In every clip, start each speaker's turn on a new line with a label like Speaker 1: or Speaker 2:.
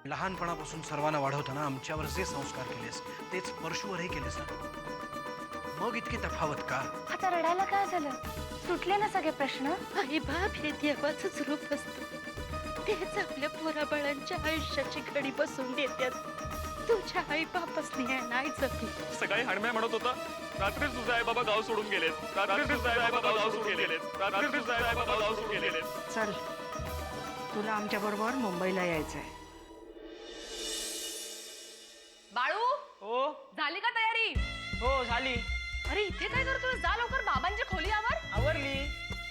Speaker 1: लहानपणापासून सर्वांना वाढवताना आमच्यावर जे संस्कार केलेस तेच परशुवरही केलेस ना. मग इतकी तफावत का?
Speaker 2: आता रडायला काय झालं? सुटले ना सगळे प्रश्न.
Speaker 3: आई बाप हे देवाचंच रूप असतं. तेच आपल्या पोराबाळांच्या आयुष्याची घडी बसवून देतात. तुझ्या आई बापच नाही जपली.
Speaker 4: सकाळी हणम्या म्हणत होता, रात्री तुझे आई बाबा गाव सोडून गेलेत, रात्री तुझे आई बाबा गाव सोडून गेलेत, रात्री तुझे आई बाबा गाव सोडून गेलेत.
Speaker 5: चल, तुला आमच्या बरोबर मुंबईला यायचंय.
Speaker 6: बाळू,
Speaker 7: हो
Speaker 6: झाली का तयारी?
Speaker 7: हो झाली.
Speaker 6: अरे इथे काय करतोय? जा लवकर बाबांच्या खोली आवर.
Speaker 7: आवरली,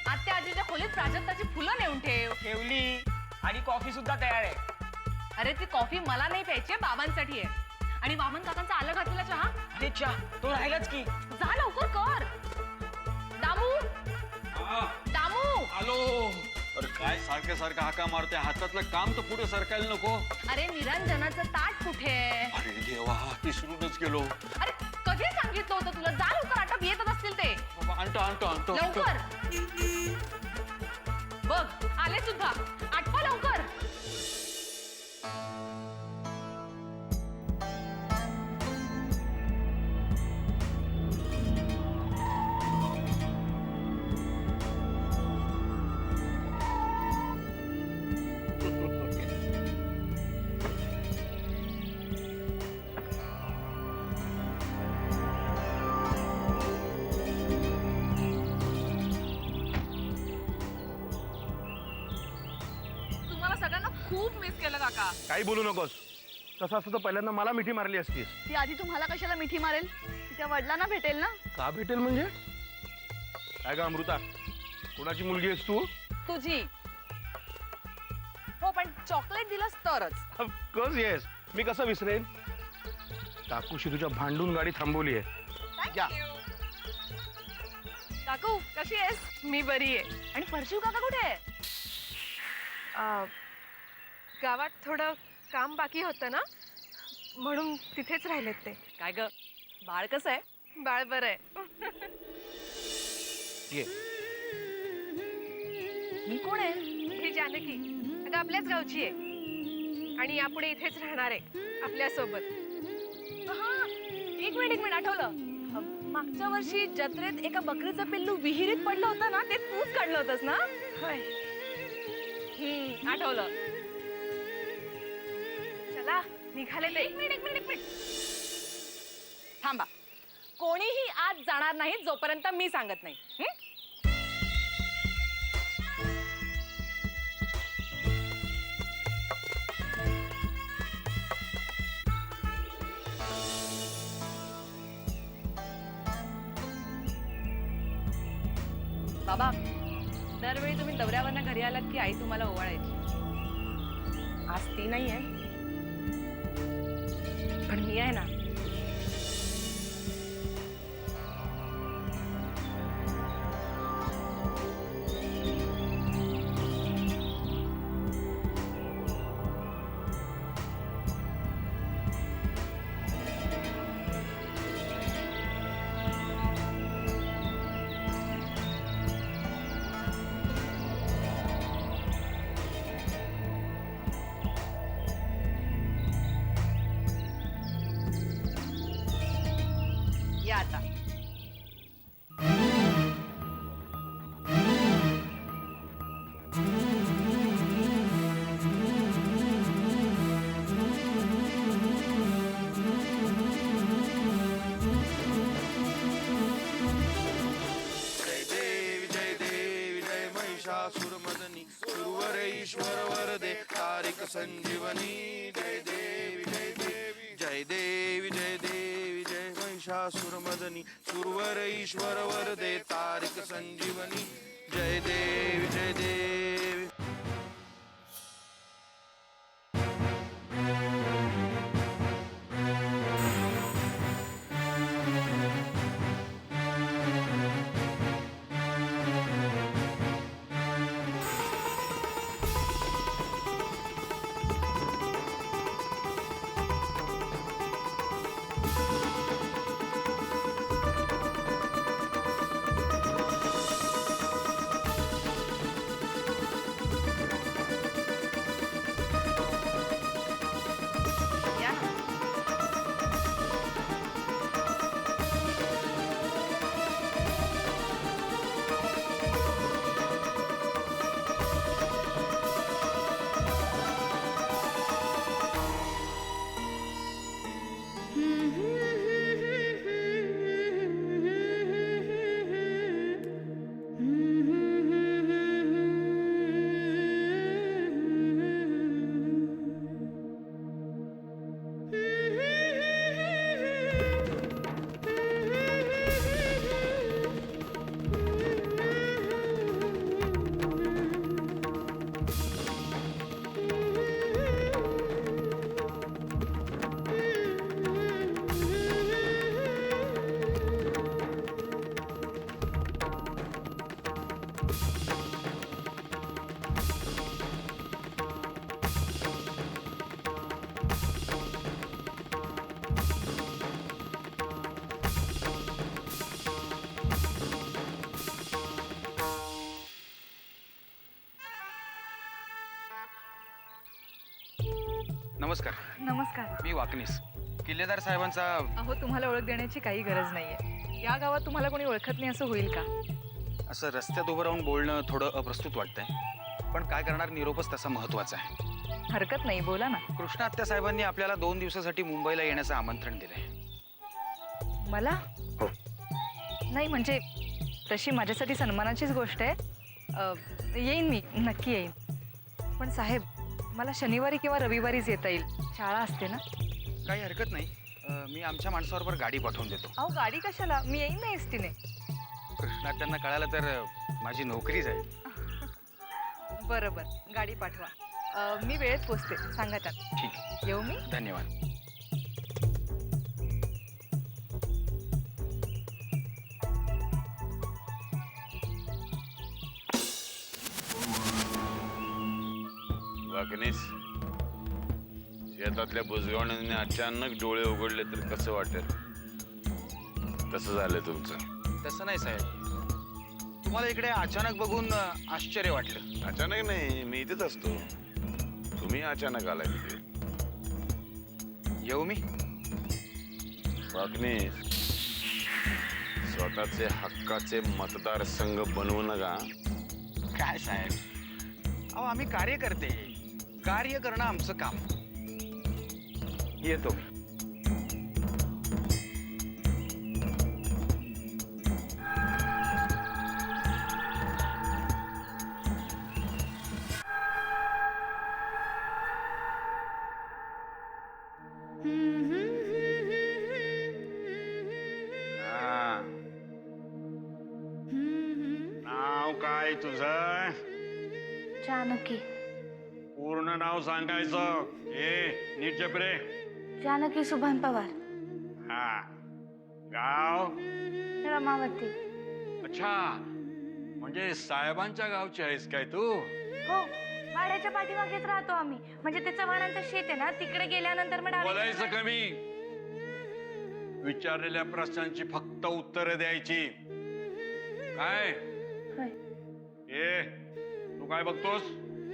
Speaker 6: आत्या आजीच्या खोलीत प्राजक्ताची फुलं नेऊन ठेव.
Speaker 7: ठेवली आणि कॉफी सुद्धा तयार आहे.
Speaker 6: अरे ती कॉफी मला नाही प्यायची, बाबांसाठी आहे. आणि वामन काकांचा आलं घातलेला चहा.
Speaker 7: अरे चहा तो राहिलाच की.
Speaker 6: जा लवकर कर. दामू, दामू,
Speaker 8: हॅलो. अरे काय सारखं सारखं हाका मारते, हातातलं काम तर पुढे सरकायला नको.
Speaker 6: अरे निरंजनाचं ताट कुठे?
Speaker 8: अरे देवा, विसरूनच गेलो.
Speaker 6: अरे कधी सांगितलं होतं तुला? जा लवकर, आटप येतच असतील ते.
Speaker 8: बाबा आणतो आणतो आणतो
Speaker 6: लवकर बघ, आले सुद्धा. आटपा लवकर. सगळ्यांना खूप मिस केलं काका.
Speaker 1: काही बोलू नकोस. तसं असतं तर पहिल्यांदा मला मिठी मारली असतीस.
Speaker 6: ती आधी तुम्हाला कशाला मिठी मारेल? त्या वडिलांना भेटेल ना.
Speaker 1: का भेटेल म्हणजे? काय ग अमृता, कोणाची मुलगी आहेस तू?
Speaker 6: तुझी. हो पण चॉकलेट दिलंस तरच.
Speaker 1: Of course yes. मी कसं विसरेन? काकूशी तुझ्या भांडून गाडी थांबवली आहे.
Speaker 6: काकू कशी आहेस? मी बरी आहे. आणि परशू काका कुठे आहे?
Speaker 9: गावात थोडं काम बाकी होतं ना, म्हणून तिथेच राहिलेत ते.
Speaker 6: काय ग, बाळ कसं आहे?
Speaker 9: बाळ बरं आहे.
Speaker 1: ये.
Speaker 6: ही कोण आहे?
Speaker 9: ही जानकी अगं आपल्याच गावची आहे आणि यापुढे इथेच राहणार आहे आपल्यासोबत.
Speaker 6: हा, एक मिनिट आठवलं. मागच्या वर्षी जत्रेत एका बकरीचं पिल्लू विहिरीत पडलं होतं ना, ते तूच काढलं होतंस ना?
Speaker 9: होय.
Speaker 6: आठवलं.
Speaker 9: चला निघाले ते.
Speaker 6: एक मिनिट थांबा. कोणीही आज जाणार नाही जोपर्यंत मी सांगत नाही. बाबा, दरवेळी तुम्ही दौऱ्यावरनं घरी आलात की आई तुम्हाला ओवाळायची. आज ती नाहीये, पण मी आहे ना. या आता.
Speaker 8: जय देवी जय महिषासुरमर्दिनी सुरवर ईश्वर वरदे तारिक संजीवनी. जय देवी जय देवी जय देवी जय देवी जय महिषासुरमर्दिनी सुरवर ईश्वर वरदे तारिक संजीवनी. जय देवी जय देवी.
Speaker 10: नमस्कार,
Speaker 6: नमस्कार.
Speaker 10: मी वाकनीस. किल्लेदार साहेबांचा
Speaker 6: अहो तुम्हाला ओळख देण्याची काही गरज नाहीये. या गावात तुम्हाला कोणी ओळखत नाही असं होईल का?
Speaker 10: असं रस्त्यात उभं राहून बोलणं थोडं अप्रस्तुत वाटतंय. पण काय करणार, निरोपच तसा महत्वाचा आहे.
Speaker 6: हरकत नाही, बोला ना.
Speaker 10: कृष्णा आत्या साहेबांनी आपल्याला 2 दिवसासाठी मुंबईला येण्याचं आमंत्रण दिलंय.
Speaker 6: मला
Speaker 10: हो.
Speaker 6: नाही म्हणजे तशी माझ्यासाठी सन्मानाचीच गोष्ट आहे. येईन मी, नक्की येईन. पण साहेब, मला शनिवारी किंवा रविवारीच येता येईल. शाळा असते ना.
Speaker 10: काही हरकत नाही. मी आमच्या माणसाबरोबर गाडी पाठवून देतो.
Speaker 6: अहो गाडी कशाला, मी येईन ना एसटीने.
Speaker 10: कृष्णा त्यांना कळालं तर माझी नोकरी जाईल.
Speaker 6: बरं बरं, गाडी पाठवा. मी वेळेत पोचते, सांगा त्यांना.
Speaker 10: ठीक आहे,
Speaker 6: येऊ मी.
Speaker 10: धन्यवाद.
Speaker 8: वाकनीस, शेतातल्या बुजगावण्याने अचानक डोळे उघडले तर कसं वाटेल? तसं झालं तुमचं.
Speaker 10: तसं नाही साहेब, तुम्हाला इकडे अचानक बघून आश्चर्य वाटलं.
Speaker 8: अचानक नाही, मी इथेच असतो. तुम्ही अचानक आलाय तिथे.
Speaker 10: येऊ मी.
Speaker 8: वाकनीस, स्वतःचे हक्काचे मतदारसंघ बनवू नका.
Speaker 10: काय साहेब, अहो आम्ही कार्यकर्ते, कार्य करणं आमचं काम. येतो मी.
Speaker 8: हा. नाव काय तुझं?
Speaker 2: जानकी.
Speaker 8: पूर्ण नाव सांगायचं. नीट जप रे.
Speaker 2: जानकी सुभान पवार.
Speaker 8: हा. गाव?
Speaker 2: रमावती.
Speaker 8: अच्छा, म्हणजे साहेबांच्या गावची आहेस काय तू?
Speaker 2: हो, वाड्याच्या पाठीमागेच राहतो आम्ही. म्हणजे ते चव्हाणांचं शेत आहे ना, तिकडे गेल्यानंतर मग
Speaker 8: बोलायचं कमी, विचारलेल्या प्रश्नांची फक्त उत्तरं द्यायची. काय?
Speaker 2: होय.
Speaker 8: तू काय बघतोस?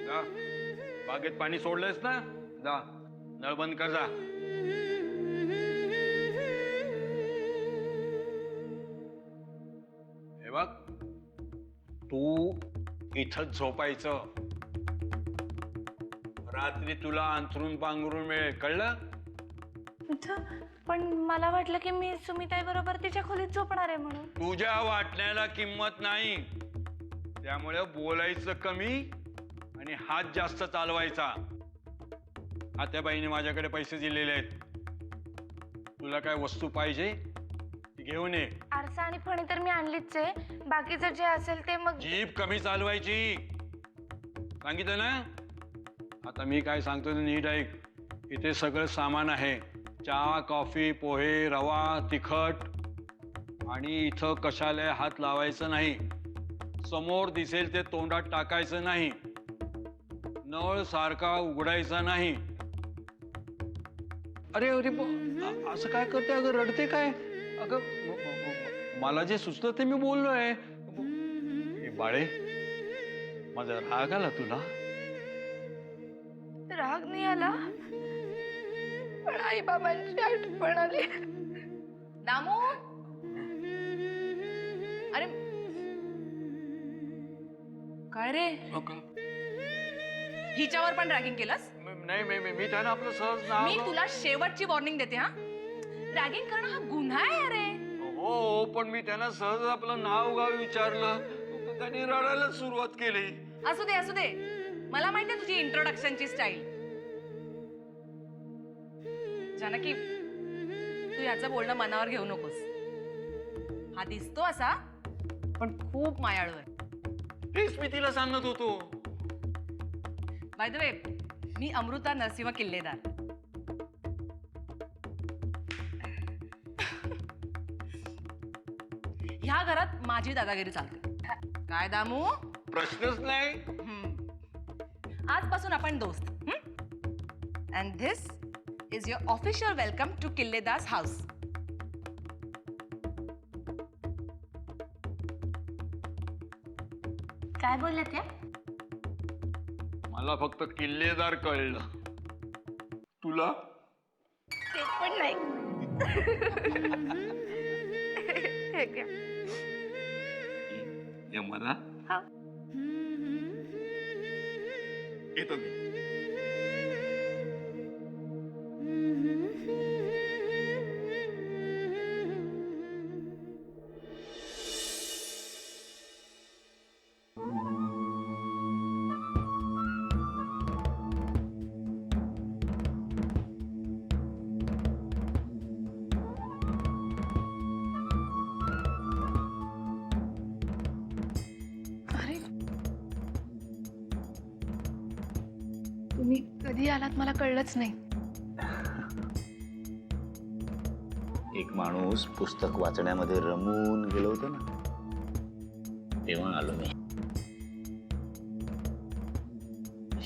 Speaker 8: जा, बागेत पाणी सोडलंयस ना, जा नळ बंद कर. जा. हे बघ, तू इथंच झोपायचं. रात्री तुला अंथरून पांघरून मिळेल, कळलं?
Speaker 2: पण मला वाटलं की मी सुमिताई बरोबर तिच्या खोलीत झोपणार आहे म्हणून.
Speaker 8: तुझ्या वाटण्याला किंमत नाही, त्यामुळे बोलायचं कमी आणि हात जास्त चालवायचा. आत्याबाईने माझ्याकडे पैसे दिलेले आहेत. तुला काय वस्तू पाहिजे ती घेऊन ये.
Speaker 2: आरसा आणि फणी तर मी आणलीच आहे. बाकीचं जे असेल ते मग.
Speaker 8: जीभ कमी चालवायची, सांगितलं ना? आता मी काय सांगतो ते नीट ऐक. इथे सगळं सामान आहे. चहा, कॉफी, पोहे, रवा, तिखट. आणि इथं कशाला हात लावायचं नाही. समोर दिसेल ते तोंडात टाकायचं नाही. नळ सारखा उघडायचा नाही. अरे अरे, असं काय करते? अगं रडते काय? अगं मला जे सुचलं ते मी बोललोय. बाळे, माझा राग आला तुला?
Speaker 2: राग नाही आला, पण आई बाबांची आठवण आली.
Speaker 6: दामू, अरे काय रे, हिच्यावर पण रॅगिंग केलंस?
Speaker 8: नाही, मी त्यांना आपलं सहज नाव.
Speaker 6: मी तुला शेवटची वॉर्निंग देते. हा, रॅगिंग करणं हा गुन्हा आहे अरे.
Speaker 8: हो, पण मी त्यांना सहज आपलं नाव गाव विचारलं, त्यांनी रडायला सुरुवात केली.
Speaker 6: असू दे असू दे, मला माहिती आहे तुझी इंट्रोडक्शनची स्टाईल. जानकी, तू याचं बोलणं मनावर घेऊ नकोस. हा दिसतो असा, पण खूप मायाळू आहे.
Speaker 8: तेच मी तिला सांगत होतो.
Speaker 6: बाय द वे, मी अमृता नरसिंह किल्लेदार. ह्या घरात माझी दादागिरी चालते. काय दामू?
Speaker 8: प्रश्नच नाही.
Speaker 6: आजपासून आपण दोस्त. And this is your official welcome to Killedas house.
Speaker 2: काय बोलले ते?
Speaker 8: मला फक्त किल्लेदार कळलं. तुला
Speaker 2: ते पण नाही. हे घ्या.
Speaker 8: हे मला
Speaker 2: हा.
Speaker 8: येतो मी.
Speaker 2: अरे तुम्ही कधी आलात मला कळलंच नाही.
Speaker 11: एक माणूस पुस्तक वाचण्यामध्ये रमून गेलो होतो ना, तेव्हा आलो मी.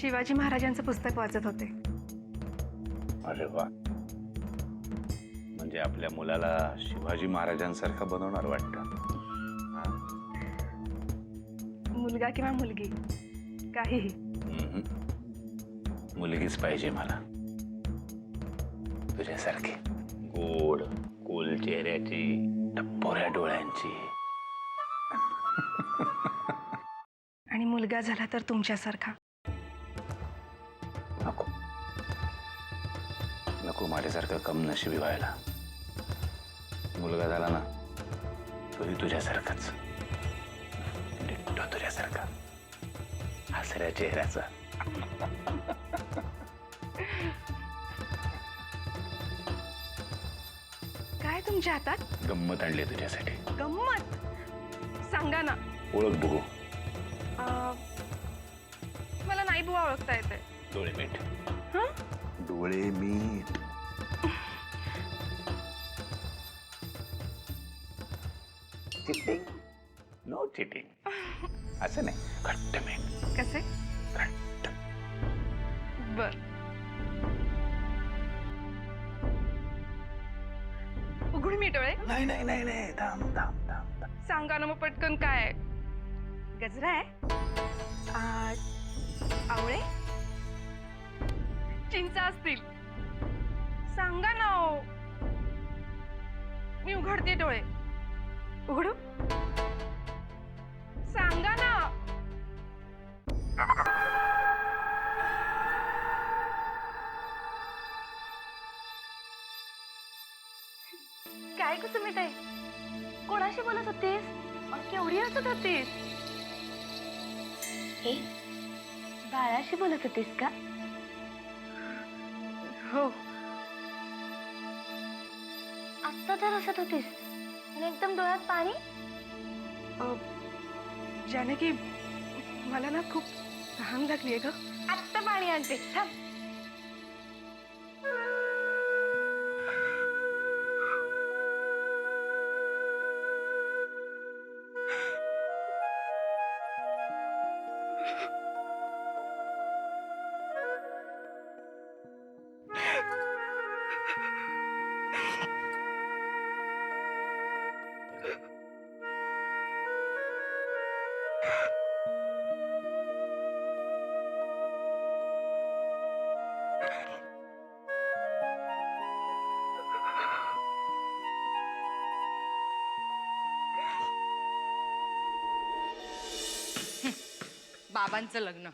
Speaker 2: शिवाजी महाराजांचं पुस्तक वाचत होते.
Speaker 11: अरे वा, म्हणजे आपल्या मुलाला शिवाजी महाराजांसारखा बनवणार वाटतं.
Speaker 2: मुलगा किंवा मुलगी काहीही.
Speaker 11: मुलगीच पाहिजे मला, तुझ्यासारखी गोड गोल चेहऱ्याची, टप्पोऱ्या डोळ्यांची.
Speaker 2: आणि मुलगा झाला तर तुमच्यासारखा.
Speaker 11: नको नको माझ्यासारखं कमनशिबी व्हायला. मुलगा झाला ना तोही तुझ्यासारखाच, डिट्टो तुझ्यासारखा, हसऱ्या चेहऱ्याचा.
Speaker 2: काय तुमच्या हातात?
Speaker 11: गंमत आणली तुझ्यासाठी.
Speaker 2: गंमत? सांगा ना.
Speaker 11: ओळख बघू.
Speaker 2: मला नाही बुवा ओळखता येते.
Speaker 11: डोळे मीठ.
Speaker 8: डोळे मीठ.
Speaker 11: Cheating no cheating. असं नाही, घट्ट मीठ.
Speaker 2: कसे?
Speaker 11: घट्ट.
Speaker 2: बर. उघड मी डोळे.
Speaker 11: नाही नाही नाही नाही, थांब थांब थांब.
Speaker 2: सांगा ना मग पटकन काय आहे? गजरा आहे? आवळे? चिंचा असतील. सांगा ना ओ. मी उघडते डोळे. उघडू? सांगा ना. काय कुसुमिताई, कोणाशी बोलत होतीस? केवढी हसत होतीस? ए, बाळाशी बोलत होतीस का? हो. आत्ता तर हसत होतीस आणि एकदम डोळ्यात पाणी. जानकी, मला ना खूप तहान लागली आहे ग. आत्ता पाणी आणते, थांब.
Speaker 6: बाबांचं लग्न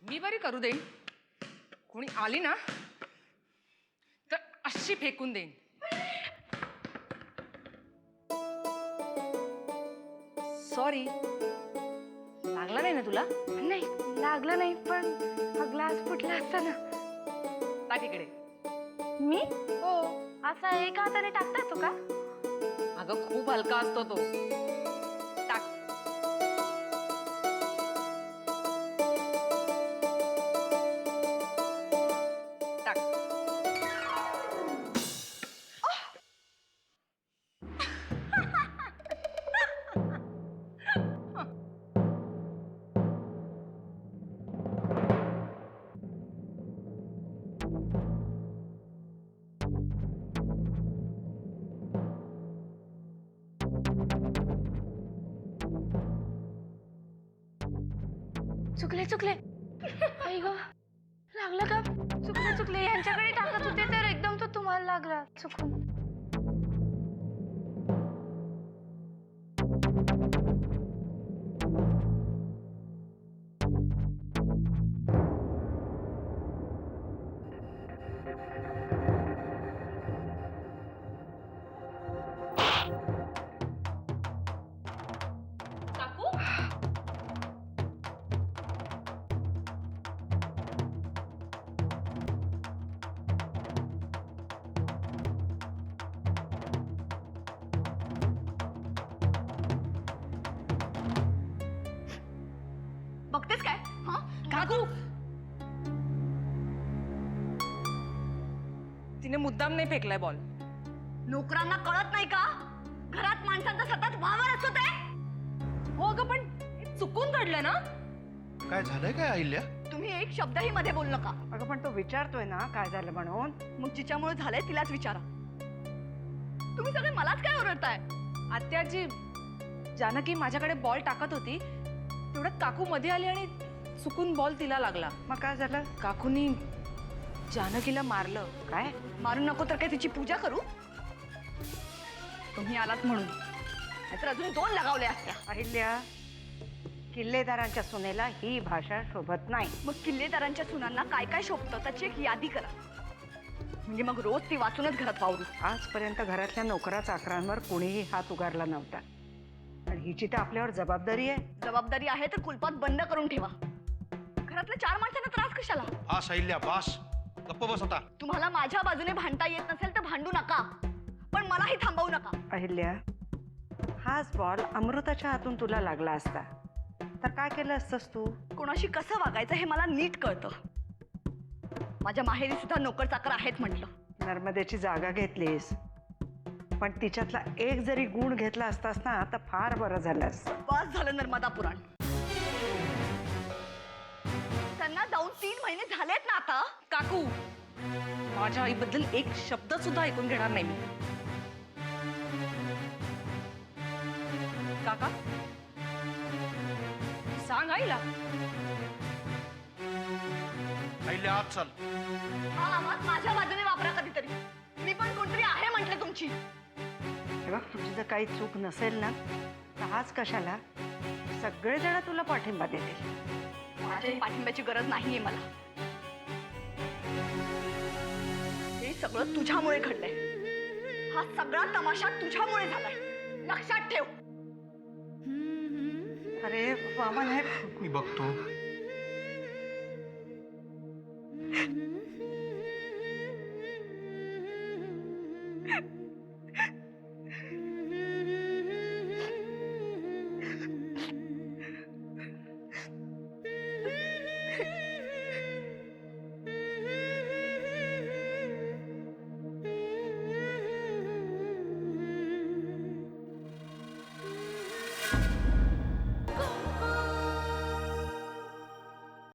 Speaker 6: मी बरी करू देईन. कोणी आली ना तर अशी फेकून देईन. सॉरी. लागला नाही ना तुला? नाही लागलं नाही, पण हा ग्लास फुटला असता ना. टाक इकडे. मी? हो. असा एका हाताने टाकता येतो का? अगं खूप हलका असतो तो. टाक. चुकले चुकले. आई ग, लागलं का? चुकले चुकले, यांच्याकडे टाकत
Speaker 2: बॉल लागला चुकून.
Speaker 6: बघतेस काय? हा काकू,
Speaker 5: तिने मुद्दाम नाही फेकलाय बॉल.
Speaker 6: नोकरांना कळत नाही का? घरात माणसांचा सतत वावर असतो ते.
Speaker 5: हो अगं, पण हे चुकून घडलं ना.
Speaker 1: काय झालंय काय अहिल्या?
Speaker 6: तुम्ही एक शब्दही मध्ये बोलू नका.
Speaker 5: अगं पण तो विचारतोय ना काय झालं म्हणून.
Speaker 6: मग जिच्यामुळे झालंय तिलाच विचारा. तुम्ही सगळे मलाच काय ओरडताय?
Speaker 5: आत्याजी, जानकी माझ्याकडे बॉल टाकत होती तेवढ्यात काकू मध्ये आली आणि चुकून बॉल तिला लागला. मग काय झालं? काकूनी जानकीला मारलं.
Speaker 6: काय मारू नको तर काय तिची पूजा करू? तुम्ही आलात म्हणून, नाहीतर अजून 2 लगावल्या असत्या.
Speaker 5: अहिल्या, किल्लेदारांच्या सुनेला ही भाषा शोभत नाही.
Speaker 6: मग किल्लेदारांच्या सुनांना काय काय शोभतं त्याची एक यादी करा, म्हणजे मग रोज ती वाचूनच घरात वावरू.
Speaker 5: आजपर्यंत घरातल्या नोकरा चाकरांवर कोणीही हात उगारला नव्हता, पण हिची तर आपल्यावर जबाबदारी आहे.
Speaker 6: जबाबदारी आहे तर कुलपात बंद करून ठेवा. घरातल्या 4 माणसांना त्रास कशाला?
Speaker 1: बास अहिल्या, बास. गप्प बस आता.
Speaker 6: तुम्हाला माझ्या बाजूने भांडता येत नसेल तर भांडू नका, पण मलाही थांबवू नका.
Speaker 5: अहिल्या, हाच बॉल अमृताच्या हातून तुला लागला असता तर काय केलं असतंस तू?
Speaker 6: कोणाशी कसं वागायचं हे मला नीट कळतं. माझ्या माहेरी सुद्धा नोकर चाकर आहेत म्हटलं.
Speaker 5: नर्मदेची जागा घेतलीस, पण तिच्यातला एक जरी गुण घेतला असतास ना तर फार बरं झालं असतं.
Speaker 6: बस झालं नर्मदा पुराण. त्यांना जाऊन 3 महिने झालेत ना आता.
Speaker 5: काकू, माझ्या आईबद्दल एक शब्द सुद्धा ऐकून घेणार नाही मी. काका, सांग आईला.
Speaker 1: अहिल्या आत चाल.
Speaker 6: हा आवाज माझ्या बाजूने वापरा कधीतरी. मी पण कोणतरी आहे म्हटलं तुमची.
Speaker 5: हे बघ, तुझी जर काही चूक नसेल ना तर आज कशाला सगळेजण तुला पाठिंबा देतील.
Speaker 6: माझ्या पाठिंब्याची गरज नाहीये मला. हे सगळं तुझ्यामुळे घडलंय. हा सगळा तमाशा तुझ्यामुळे झालाय, लक्षात ठेव.
Speaker 5: अरे वामन, हे
Speaker 1: मी बघतो.